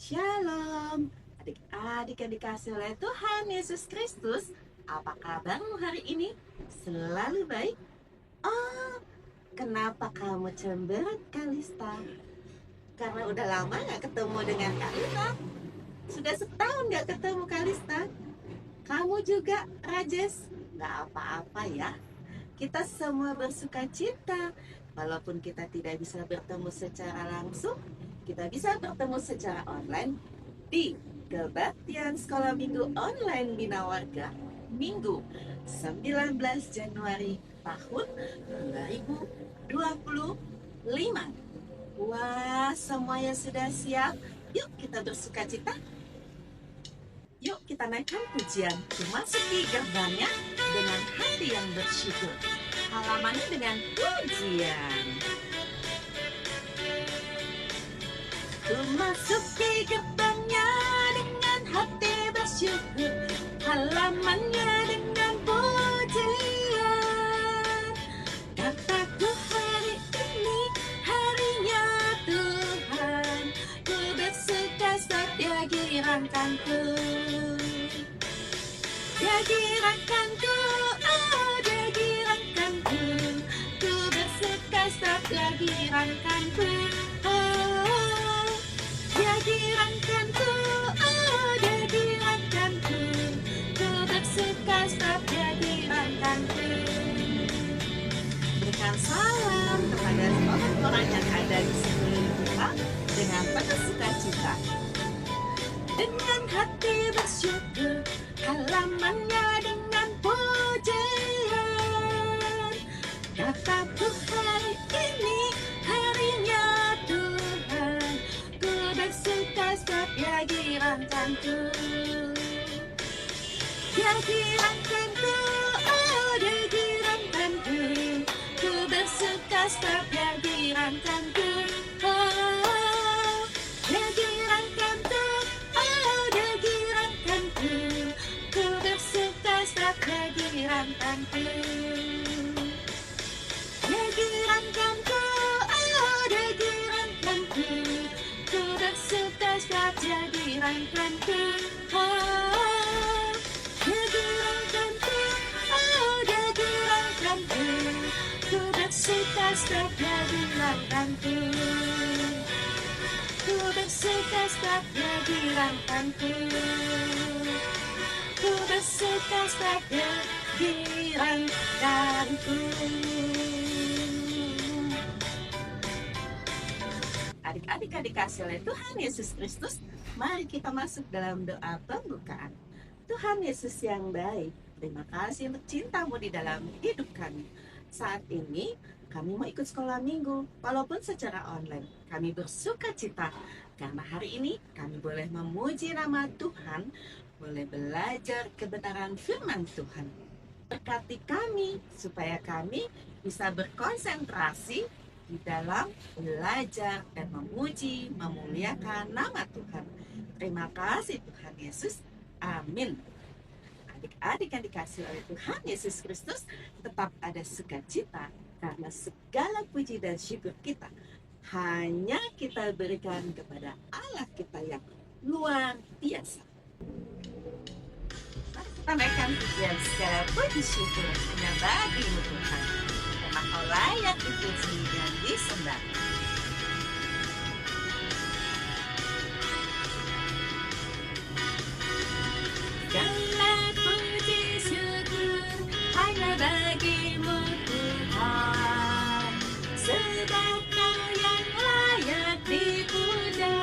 Shalom, adik-adik yang dikasih oleh Tuhan Yesus Kristus. Apa kabarmu hari ini? Selalu baik? Oh, kenapa kamu cemberut, Kalista? Karena udah lama gak ketemu dengan Kalista. Sudah setahun gak ketemu, Kalista. Kamu juga, Rajes. Gak apa-apa ya. Kita semua bersuka cita. Walaupun kita tidak bisa bertemu secara langsung, kita bisa bertemu secara online di Kebaktian Sekolah Minggu Online Bina Warga Minggu 19 Januari tahun 2025. Wah, semuanya sudah siap? Yuk kita bersuka cita. Yuk kita naikkan pujian, memasuki gerbangnya dengan hati yang bersyukur. Halamannya dengan pujian. Memasuki gerbangnya dengan hati bersyukur, halamannya dengan pujian. Kataku hari ini harinya Tuhan, ku bersuka sebab Dia girankanku. Dia girankanku, oh Dia girankanku, ku bersuka sebab Dia girankanku. Oh, Dia girankanku, oh Dia girankanku, ku bersuka sebab Dia girankanku. Berikan salam kepada orang-orang yang ada di sekeliling kita dengan penuh sukacita. Dengan hati bersyukur, halamannya dengan pujian. Kataku hari ini harinya Tuhan, ku bersuka sebab Dia girankanku. Dia girankanku, oh Dia girankanku, ku bersuka sebab Dia girankanku. Oh, Dia girankanku, oh Dia girankanku, ku bersuka sebab Dia girankanku. Dia girankanku, oh Dia girankanku, ku bersuka sebab Dia girankanku. Oh, Dia girankanku, oh Dia girankanku, ku bersuka sebab Dia girankanku. Ku bersuka sebab Dia girankanku, ku bersuka sebab Dia girankanku. Adik-adik yang dikasih oleh Tuhan Yesus Kristus, mari kita masuk dalam doa pembukaan. Tuhan Yesus yang baik, terima kasih untuk cintamu di dalam hidup kami. Saat ini kami mau ikut sekolah minggu, walaupun secara online. Kami bersuka cita karena hari ini kami boleh memuji nama Tuhan, boleh belajar kebenaran firman Tuhan. Berkati kami supaya kami bisa berkonsentrasi di dalam belajar dan memuji, memuliakan nama Tuhan. Terima kasih Tuhan Yesus. Amin. Adik-adik yang dikasih oleh Tuhan Yesus Kristus, tetap ada sukacita karena segala puji dan syukur kita hanya kita berikan kepada Allah kita yang luar biasa. Mari kita naikkan pujian segala puji syukur hanya bagimu Tuhan. Karena Kau layak dipuji dan disembah. Segala puji syukur hanya bagimu Tuhan, sebab Kau yang layak dipuja.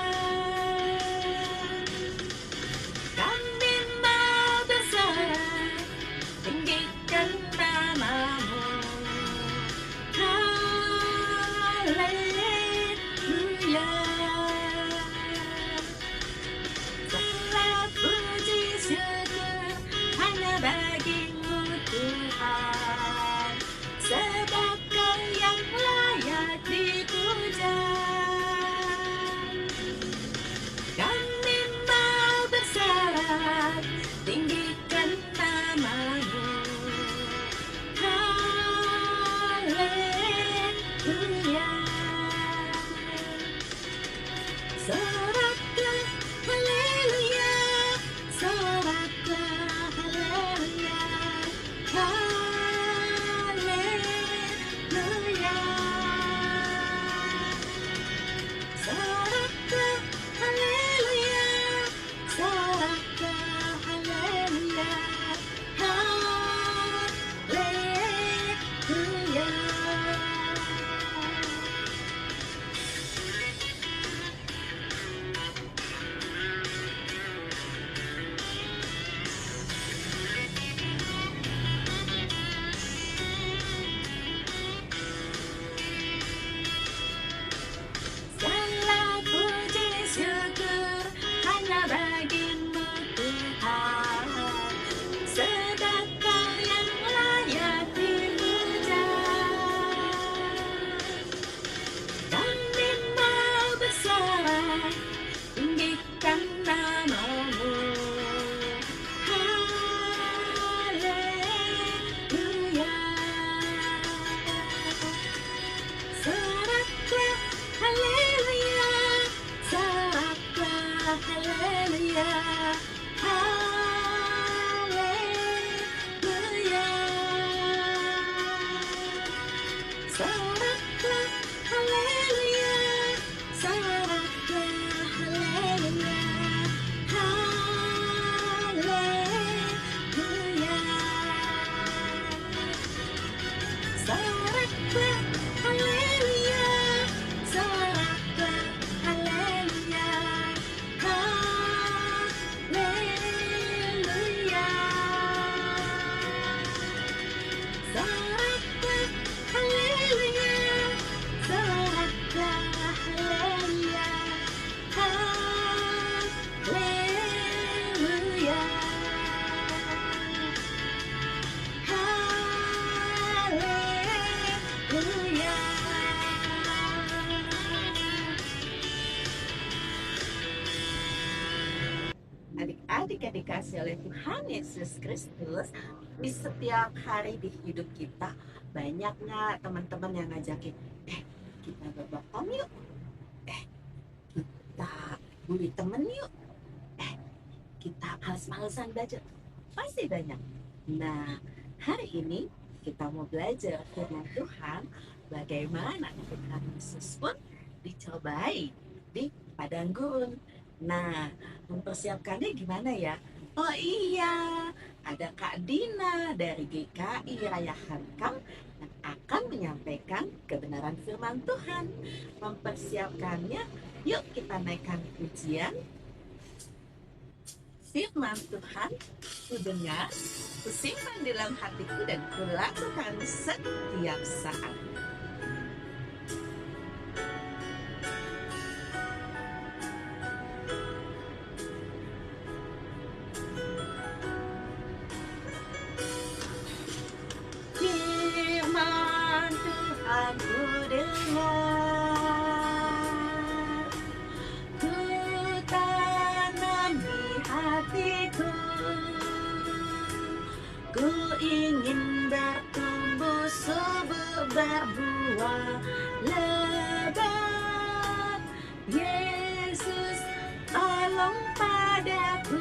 Kami mau bersorak, tinggikan nama-Mu. Haleluya. haleluya, haleluya. Soraklah haleluya, soraklah haleluya, haleluya. Soraklah haleluya, soraklah haleluya, haleluya. Soraklah haleluya, soraklah haleluya, haleluya, haleluya. Adik-adik yang dikasih oleh Tuhan Yesus Kristus, di setiap hari di hidup kita, banyak nggak teman-teman yang ngajakin, kita berbohong yuk, kita bully temen yuk, kita males-malesan belajar. Pasti banyak. Nah, hari ini kita mau belajar firman Tuhan, bagaimana Tuhan Yesus pun dicobai di padang gurun. Nah, mempersiapkannya gimana ya? Oh iya, ada Kak Dina dari GKI Raya Hankam yang akan menyampaikan kebenaran firman Tuhan. Mempersiapkannya, yuk kita naikkan pujian. Firman Tuhan, ku dengar, ku simpan di dalam hatiku dan ku lakukan setiap saat. Firman Tuhan ku dengar, ku tanam di hatiku, ku ingin bertumbuh subur berbuah lebat. Yesus tolong padaku.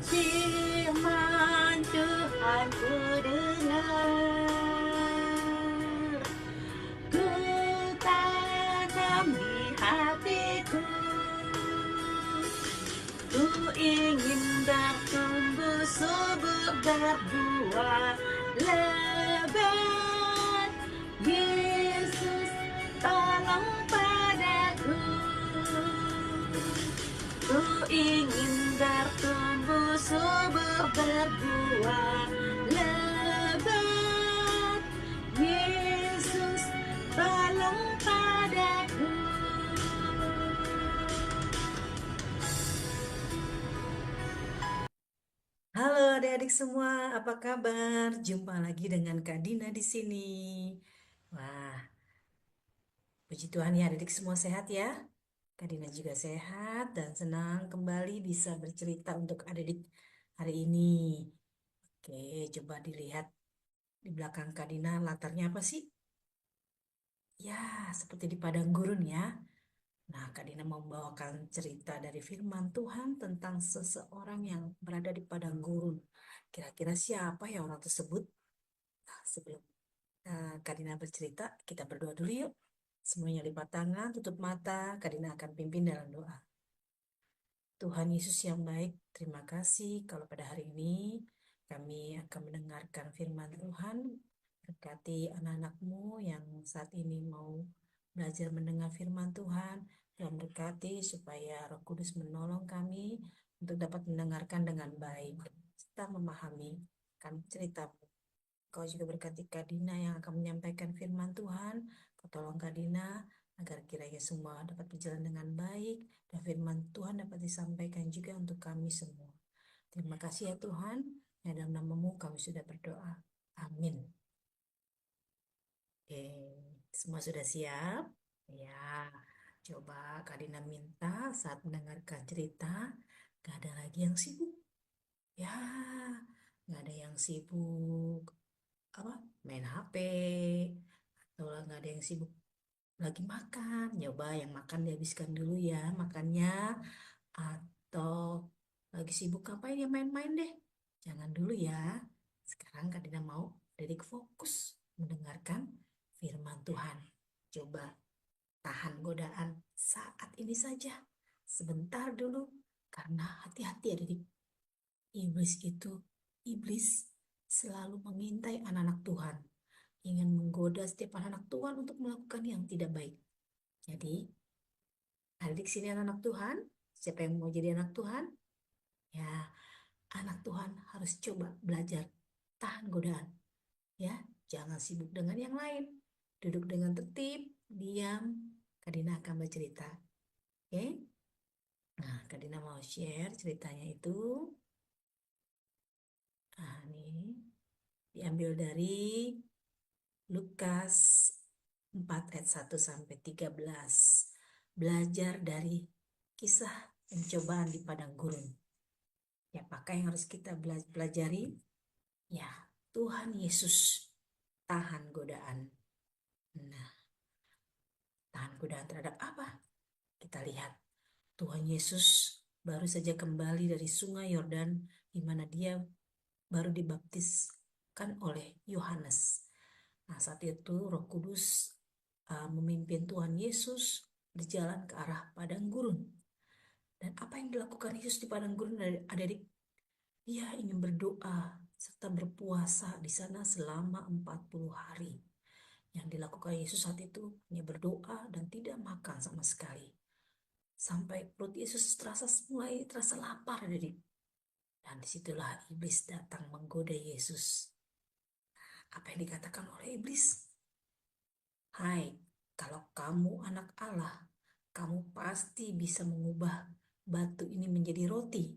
Firman Tuhan ku dengar, ku tanam di hatiku, ku ingin bertumbuh subur berbuah lebat. Yesus tolong padaku, ku ingin bertumbuh subur berbuah lebat. Yesus tolong padaku. Halo adik-adik semua, apa kabar? Jumpa lagi dengan Kak Dina di sini. Wah, puji Tuhan ya adik-adik semua sehat ya. Kak Dina juga sehat dan senang kembali bisa bercerita untuk adik-adik hari ini. Oke, coba dilihat di belakang Kak Dina latarnya apa sih? Ya, seperti di padang gurun ya. Nah, Kak Dina mau membawakan cerita dari firman Tuhan tentang seseorang yang berada di padang gurun. Kira-kira siapa ya orang tersebut? Nah, sebelum Kak Dina bercerita, kita berdoa dulu yuk. Semuanya lipat tangan, tutup mata, Kak Dina akan pimpin dalam doa. Tuhan Yesus yang baik, terima kasih kalau pada hari ini kami akan mendengarkan firman Tuhan. Berkati anak-anak-Mu yang saat ini mau belajar mendengar firman Tuhan, dan berkati supaya Roh Kudus menolong kami untuk dapat mendengarkan dengan baik serta memahami akan cerita-Mu. Kau juga berkati Kak Dina yang akan menyampaikan firman Tuhan. Kau tolong Kak Dina agar kiranya semua dapat berjalan dengan baik dan firman Tuhan dapat disampaikan juga untuk kami semua. Terima kasih ya Tuhan. Ya, dalam nama-Mu kami sudah berdoa. Amin. Oke, semua sudah siap? Ya. Coba Kak Dina minta saat mendengarkan cerita, gak ada lagi yang sibuk. Ya, gak ada yang sibuk apa main HP, atau nggak ada yang sibuk lagi makan. Coba yang makan dihabiskan dulu ya makannya, atau lagi sibuk ngapain ya main-main deh. Jangan dulu ya. Sekarang Kak Dina mau Dedik fokus mendengarkan firman Tuhan. Coba tahan godaan saat ini saja. Sebentar dulu. Karena hati-hati ya Dedik. Iblis selalu mengintai anak-anak Tuhan. Ingin menggoda setiap anak-anak Tuhan untuk melakukan yang tidak baik. Jadi, adik sini anak-anak Tuhan. Siapa yang mau jadi anak Tuhan? Ya, anak Tuhan harus coba belajar tahan godaan. Ya, jangan sibuk dengan yang lain. Duduk dengan tertib, diam. Kadina akan bercerita. Oke? Nah, Kadina mau share ceritanya itu. Nah, ini diambil dari Lukas 4 ayat 1 sampai 13. Belajar dari kisah pencobaan di padang gurun. Ya, apakah yang harus kita pelajari? Ya, Tuhan Yesus tahan godaan. Nah, tahan godaan terhadap apa? Kita lihat, Tuhan Yesus baru saja kembali dari sungai Yordan, di mana dia baru dibaptiskan oleh Yohanes. Nah, saat itu Roh Kudus memimpin Tuhan Yesus berjalan ke arah padang gurun. Dan apa yang dilakukan Yesus di padang gurun ada di dia ingin berdoa serta berpuasa di sana selama 40 hari. Yang dilakukan Yesus saat itu hanya berdoa dan tidak makan sama sekali. Sampai perut Yesus mulai terasa lapar. Dan disitulah iblis datang menggoda Yesus. Apa yang dikatakan oleh iblis? Hai, kalau kamu anak Allah, kamu pasti bisa mengubah batu ini menjadi roti.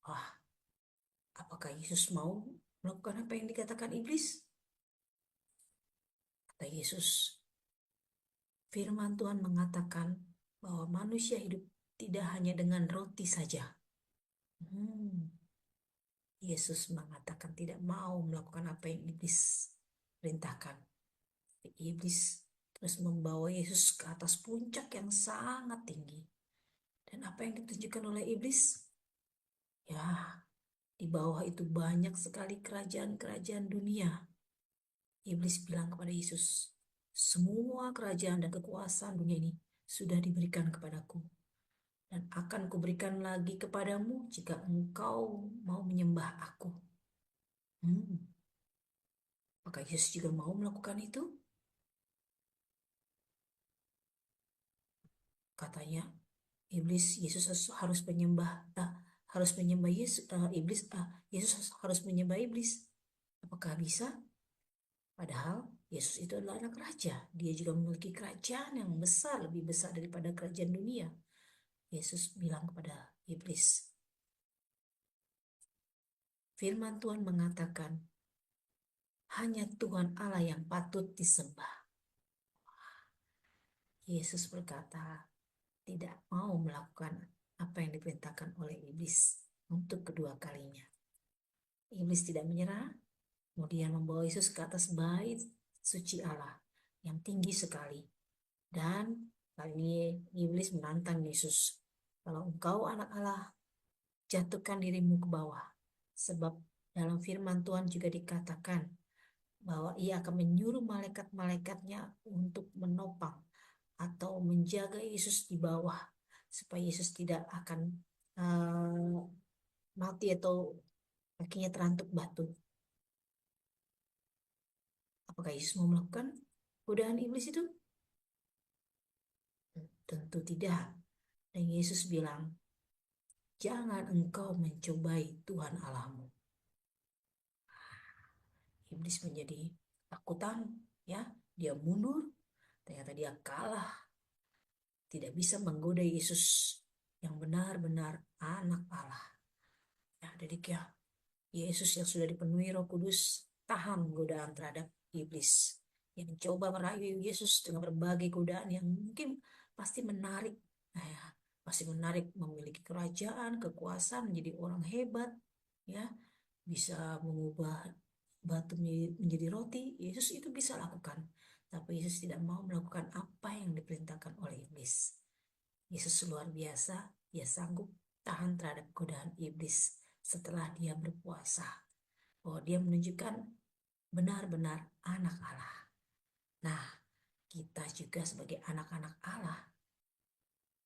Wah, apakah Yesus mau melakukan apa yang dikatakan iblis? Kata Yesus, firman Tuhan mengatakan bahwa manusia hidup tidak hanya dengan roti saja. Yesus mengatakan tidak mau melakukan apa yang iblis perintahkan. Iblis terus membawa Yesus ke atas puncak yang sangat tinggi. Dan apa yang ditunjukkan oleh iblis? Ya, di bawah itu banyak sekali kerajaan-kerajaan dunia. Iblis bilang kepada Yesus, semua kerajaan dan kekuasaan dunia ini sudah diberikan kepadaku. Dan akan kuberikan lagi kepadamu jika engkau mau menyembah aku. Apakah Yesus juga mau melakukan itu? Katanya, Yesus harus menyembah, Yesus harus menyembah iblis. Apakah bisa? Padahal Yesus itu adalah anak raja. Dia juga memiliki kerajaan yang besar, lebih besar daripada kerajaan dunia. Yesus bilang kepada iblis, firman Tuhan mengatakan, hanya Tuhan Allah yang patut disembah. Yesus berkata, tidak mau melakukan apa yang diperintahkan oleh iblis untuk kedua kalinya. Iblis tidak menyerah, kemudian membawa Yesus ke atas bait suci Allah yang tinggi sekali. Dan kali ini iblis menantang Yesus, kalau engkau anak Allah, jatuhkan dirimu ke bawah. Sebab dalam firman Tuhan juga dikatakan bahwa ia akan menyuruh malaikat-malaikatnya untuk menopang atau menjaga Yesus di bawah, supaya Yesus tidak akan mati atau kakinya terantuk batu. Apakah Yesus mau melakukan godaan iblis itu? Tentu tidak. Dan Yesus bilang, jangan engkau mencobai Tuhan Allahmu. Iblis menjadi takutan, ya, dia mundur, ternyata dia kalah, tidak bisa menggoda Yesus yang benar-benar anak Allah. Ya, jadi ya, Yesus yang sudah dipenuhi Roh Kudus tahan godaan terhadap iblis yang mencoba merayu Yesus dengan berbagai godaan yang mungkin pasti menarik, ya, pasti menarik memiliki kerajaan, kekuasaan, menjadi orang hebat, ya, bisa mengubah batu menjadi roti. Yesus itu bisa lakukan, tapi Yesus tidak mau melakukan apa yang diperintahkan oleh iblis. Yesus luar biasa, dia sanggup tahan terhadap godaan iblis setelah dia berpuasa. Bahwa dia menunjukkan benar-benar anak Allah. Nah, kita juga sebagai anak-anak Allah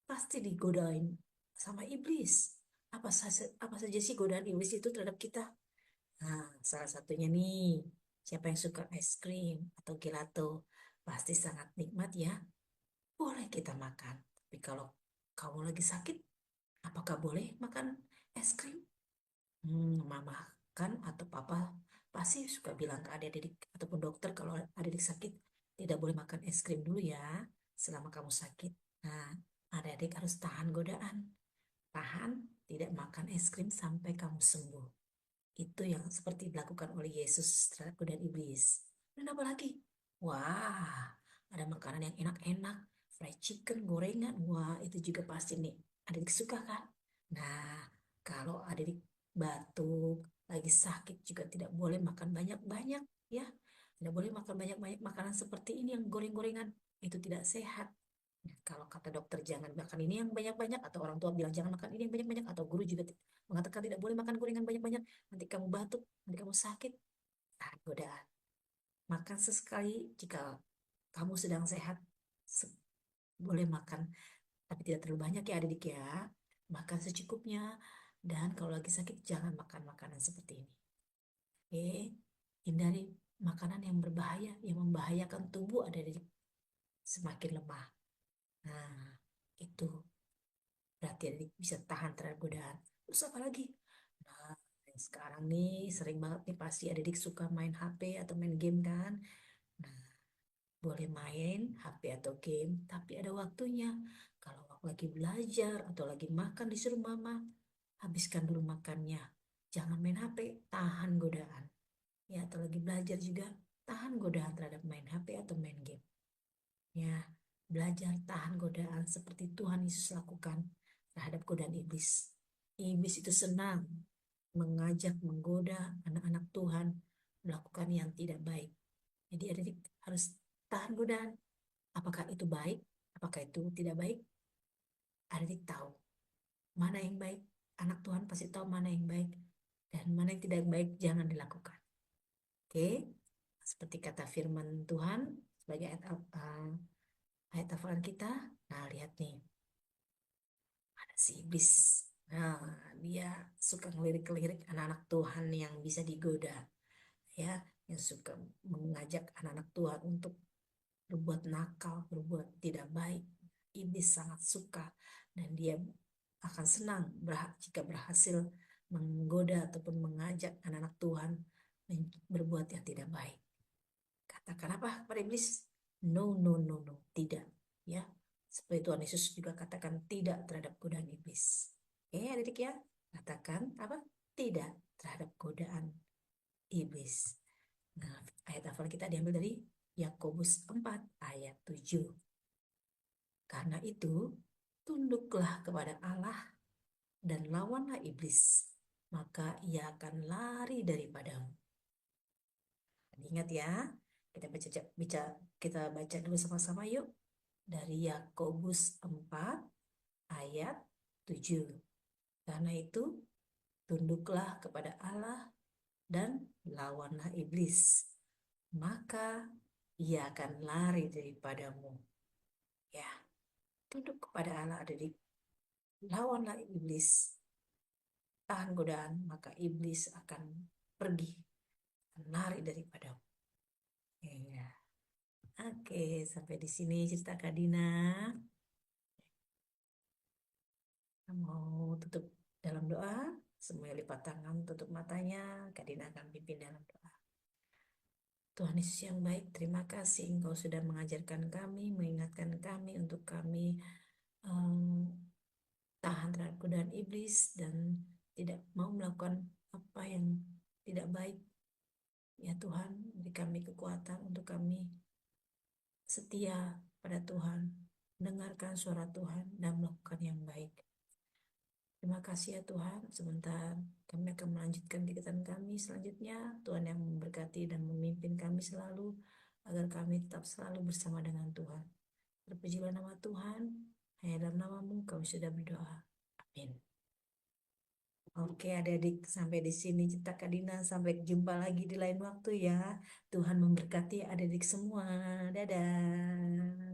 pasti digodain sama iblis. Apa saja sih godaan iblis itu terhadap kita? Nah, salah satunya nih, siapa yang suka es krim atau gelato? Pasti sangat nikmat ya. Boleh kita makan. Tapi kalau kamu lagi sakit, apakah boleh makan es krim? Mama kan atau papa pasti suka bilang ke adik-adik ataupun dokter kalau adik-adik sakit tidak boleh makan es krim dulu ya selama kamu sakit. Nah, adik-adik harus tahan godaan, tahan tidak makan es krim sampai kamu sembuh. Itu yang seperti dilakukan oleh Yesus terhadap godaan iblis. Dan apa lagi? Wah, ada makanan yang enak-enak, fried chicken, gorengan. Wah, itu juga pasti nih adik suka kan? Nah, kalau adik batuk, lagi sakit juga tidak boleh makan banyak-banyak ya. Tidak boleh makan banyak-banyak makanan seperti ini yang goreng-gorengan. Itu tidak sehat. Nah, kalau kata dokter jangan makan ini yang banyak-banyak atau orang tua bilang jangan makan ini yang banyak-banyak atau guru juga mengatakan tidak boleh makan gorengan banyak-banyak, nanti kamu batuk, nanti kamu sakit. Ah, godaan. Makan sesekali jika kamu sedang sehat, boleh makan, tapi tidak terlalu banyak ya adik ya. Makan secukupnya. Dan kalau lagi sakit, jangan makan makanan seperti ini. Oke, hindari makanan yang berbahaya, yang membahayakan tubuh adik semakin lemah. Nah, itu berarti adik bisa tahan terhadap godaan. Terus apa lagi? Nah, yang sekarang nih sering banget nih pasti adik suka main HP atau main game kan. Nah, boleh main HP atau game, tapi ada waktunya. Kalau lagi belajar atau lagi makan disuruh mama, habiskan dulu makannya. Jangan main HP, tahan godaan. Ya, atau lagi belajar juga, tahan godaan terhadap main HP atau main game. Ya, belajar tahan godaan seperti Tuhan Yesus lakukan terhadap godaan iblis. Iblis itu senang mengajak, menggoda anak-anak Tuhan melakukan yang tidak baik. Jadi adik harus tahan godaan. Apakah itu baik? Apakah itu tidak baik? Adik tahu mana yang baik. Anak Tuhan pasti tahu mana yang baik dan mana yang tidak baik jangan dilakukan. Oke? Seperti kata firman Tuhan sebagai ayat hafalan kita. Nah, lihat nih. Ada si iblis. Nah, dia suka ngelirik-lirik anak-anak Tuhan yang bisa digoda. Ya, yang suka mengajak anak-anak Tuhan untuk berbuat nakal, berbuat tidak baik. Iblis sangat suka dan dia akan senang jika berhasil menggoda ataupun mengajak anak-anak Tuhan berbuat yang tidak baik. Katakan apa kepada iblis? No, no, no, no, tidak. Ya, seperti Tuhan Yesus juga katakan tidak terhadap godaan iblis. Oke, adik ya, katakan apa? Tidak terhadap godaan iblis. Nah, ayat hafal kita diambil dari Yakobus 4 ayat 7. Karena itu, tunduklah kepada Allah dan lawanlah iblis, maka ia akan lari daripadamu. Ingat ya, kita baca dulu sama-sama yuk. Dari Yakobus 4 ayat 7. Karena itu, tunduklah kepada Allah dan lawanlah iblis, maka ia akan lari daripadamu. Ya, tunduk kepada Allah, adik. Lawanlah iblis, tahan godaan, maka iblis akan pergi, akan lari daripadamu. Ya. Oke, sampai di sini cerita Kak Dina. Mau tutup dalam doa, semuanya lipat tangan, tutup matanya, Kak Dina akan pimpin dalam doa. Tuhan Yesus yang baik, terima kasih Engkau sudah mengajarkan kami, mengingatkan kami untuk kami tahan terhadap godaan iblis dan tidak mau melakukan apa yang tidak baik. Ya Tuhan, beri kami kekuatan untuk kami setia pada Tuhan mendengarkan suara Tuhan dan melakukan yang baik. Terima kasih ya Tuhan. Sebentar kami akan melanjutkan kegiatan kami selanjutnya. Tuhan yang memberkati dan memimpin kami selalu, agar kami tetap selalu bersama dengan Tuhan. Terpujilah nama Tuhan. Hanya dalam namamu kami sudah berdoa. Amin. Oke adik-adik, sampai di sini cerita Kak Dina. Sampai jumpa lagi di lain waktu ya. Tuhan memberkati adik-adik semua. Dadah.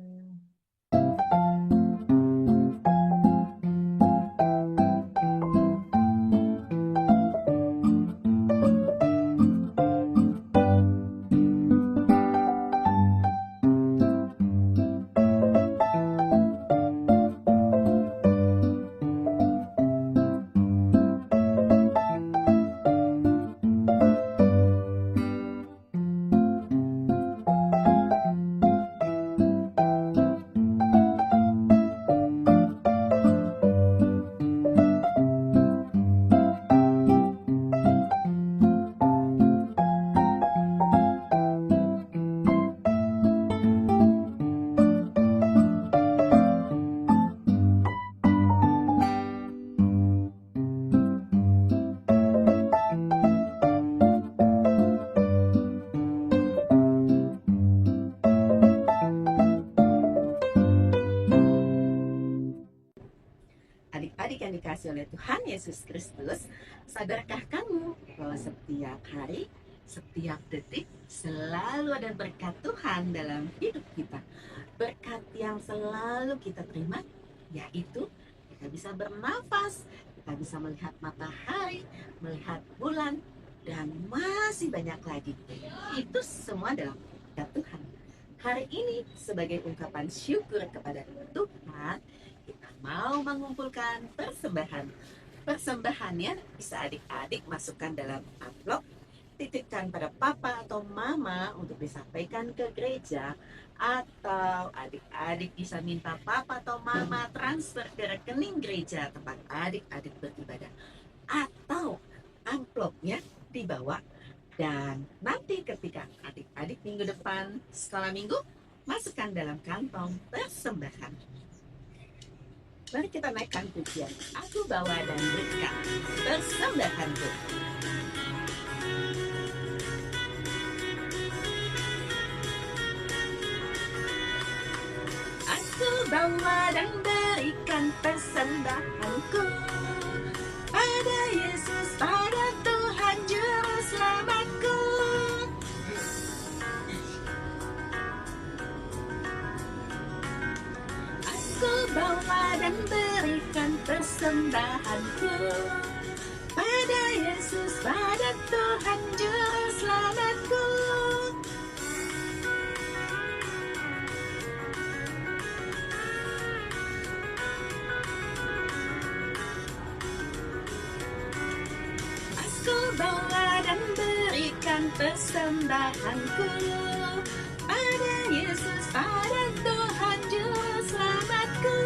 Adik-adik yang dikasih oleh Tuhan Yesus Kristus, sadarkah kamu bahwa setiap hari, setiap detik selalu ada berkat Tuhan dalam hidup kita? Berkat yang selalu kita terima yaitu kita bisa bernafas, kita bisa melihat matahari, melihat bulan, dan masih banyak lagi. Itu semua adalah berkat Tuhan. Hari ini sebagai ungkapan syukur kepada Tuhan, kita mau mengumpulkan persembahan. Persembahannya bisa adik-adik masukkan dalam amplop, titipkan pada papa atau mama untuk disampaikan ke gereja, atau adik-adik bisa minta papa atau mama transfer ke rekening gereja tempat adik-adik beribadah, atau amplopnya dibawa dan nanti ketika adik-adik minggu depan sekolah minggu, masukkan dalam kantong persembahan. Mari kita naikkan pujian. Aku bawa dan berkat persembahanku. Aku bawa dan berikan persembahanku pada Yesus, pada Tuhan Juru Selamatku. Aku bawa dan berikan persembahanku pada Yesus, pada Tuhan Juru Selamatku. Aku bawa dan berikan persembahanku pada Yesus, pada Tuhan Juru Selamatku.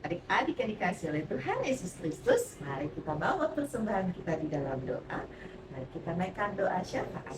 Adik-adik yang dikasih oleh Tuhan Yesus Kristus, mari kita bawa persembahan kita di dalam doa. Mari kita naikkan doa syafaat.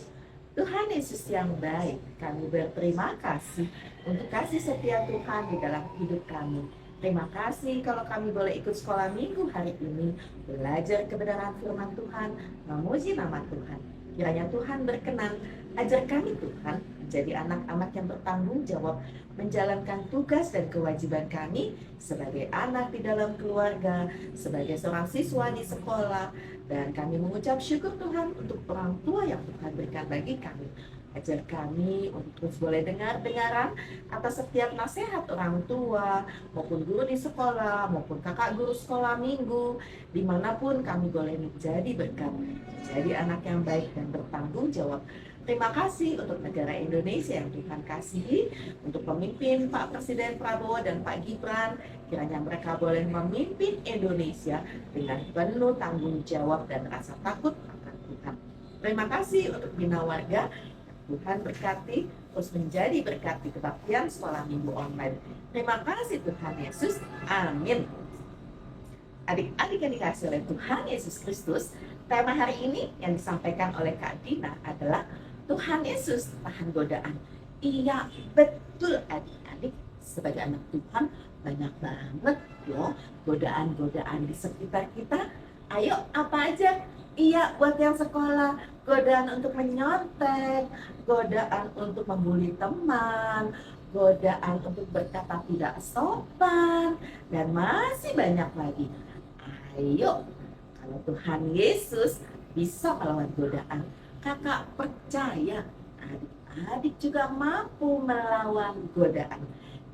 Tuhan Yesus yang baik, kami berterima kasih untuk kasih setia Tuhan di dalam hidup kami. Terima kasih kalau kami boleh ikut sekolah minggu hari ini, belajar kebenaran firman Tuhan, memuji nama Tuhan. Kiranya Tuhan berkenan, ajar kami Tuhan menjadi anak-anak yang bertanggung jawab, menjalankan tugas dan kewajiban kami sebagai anak di dalam keluarga, sebagai seorang siswa di sekolah, dan kami mengucap syukur Tuhan untuk orang tua yang Tuhan berikan bagi kami. Ajar kami untuk terus boleh dengar-dengaran atas setiap nasihat orang tua, maupun guru di sekolah, maupun kakak guru sekolah minggu, dimanapun kami boleh menjadi berkat, menjadi anak yang baik dan bertanggung jawab. Terima kasih untuk negara Indonesia yang Tuhan kasihi, untuk pemimpin Pak Presiden Prabowo dan Pak Gibran, kiranya mereka boleh memimpin Indonesia dengan penuh tanggung jawab dan rasa takut akan Tuhan. Terima kasih untuk Bina Warga, Tuhan berkati, terus menjadi berkat di kebaktian sekolah minggu online. Terima kasih Tuhan Yesus, amin. Adik-adik yang dikasih oleh Tuhan Yesus Kristus, tema hari ini yang disampaikan oleh Kak Dina adalah Tuhan Yesus tahan godaan. Iya, betul adik-adik. Sebagai anak Tuhan, banyak banget loh godaan-godaan di sekitar kita. Ayo, apa aja? Iya, buat yang sekolah, godaan untuk menyontek, godaan untuk membuli teman, godaan untuk berkata tidak sopan, dan masih banyak lagi. Ayo, kalau Tuhan Yesus bisa melawan godaan, kakak percaya adik-adik juga mampu melawan godaan.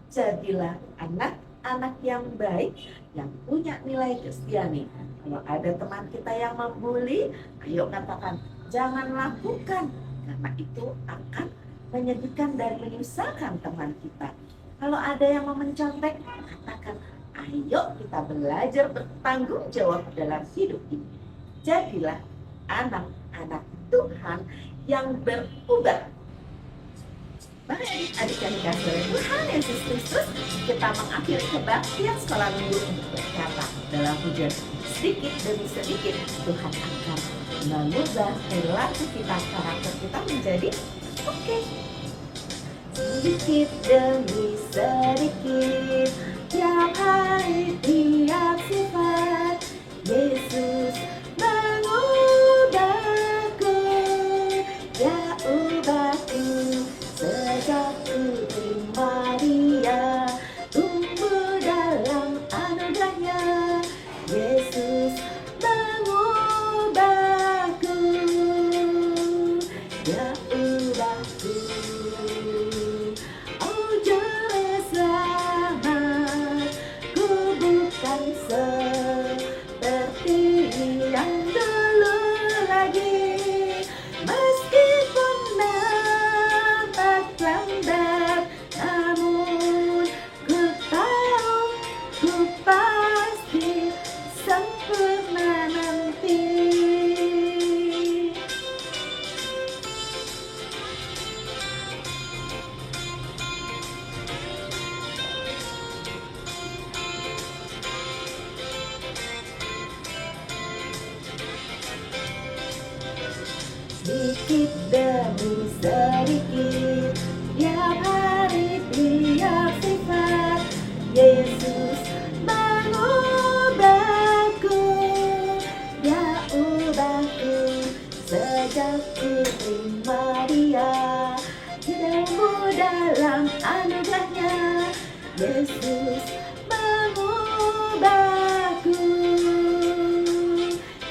Jadilah anak-anak yang baik, yang punya nilai Kristiani. Kalau ada teman kita yang membuli, ayo katakan, jangan lakukan, karena itu akan menyedihkan dan menyusahkan teman kita. Kalau ada yang mau mencontek, katakan, ayo kita belajar bertanggung jawab dalam hidup ini. Jadilah anak-anak Tuhan yang berubah. Baik adik-adik kasih oleh Tuhan Yesus Kristus, kita mengakhiri kebaktian sekolah minggu untuk berkata dalam pujian, sedikit demi sedikit Tuhan akan mengubah perilaku kita, karakter kita menjadi oke. Sedikit demi sedikit, tiap hari tiap sifat, Yesus mengubahku, ya ubahku. Sejak ku terima Dia, tumbuh dalam anugerahnya, Yesus mengubahku, ya ubahku. Oh juru selamat, ku bukan seperti yang dulu lagi, meskipun lambat, namun ku tahu ku pasti sempurna nanti. Sedikit demi sedikit, tiap hari tiap sifat, Yesus mengubahku, ya ubahku. Sejak ku terima Dia, tumbuh dalam anugerahnya, Yesus mengubahku,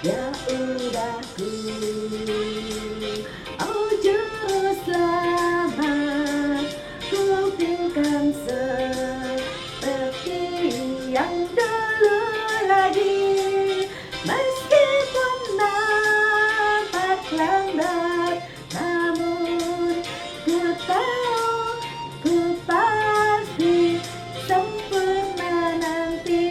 ya ubahku. Oh juru selamat, ku bukan seperti yang dulu lagi, meskipun nampak lambat, namun ku tahu ku pasti sempurna nanti.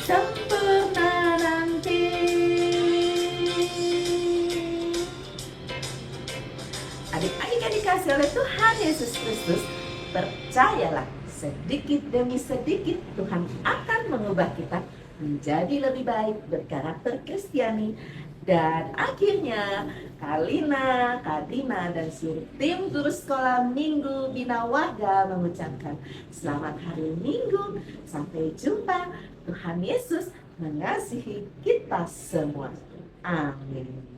Sempurna nanti. Adik-adik yang dikasih oleh Tuhan Yesus Kristus, percayalah, sedikit demi sedikit Tuhan akan mengubah kita menjadi lebih baik, berkarakter Kristiani. Dan akhirnya Kalina, Kadina, dan seluruh tim guru sekolah Minggu Bina Warga mengucapkan selamat hari Minggu. Sampai jumpa. Tuhan Yesus mengasihi kita semua. Amin.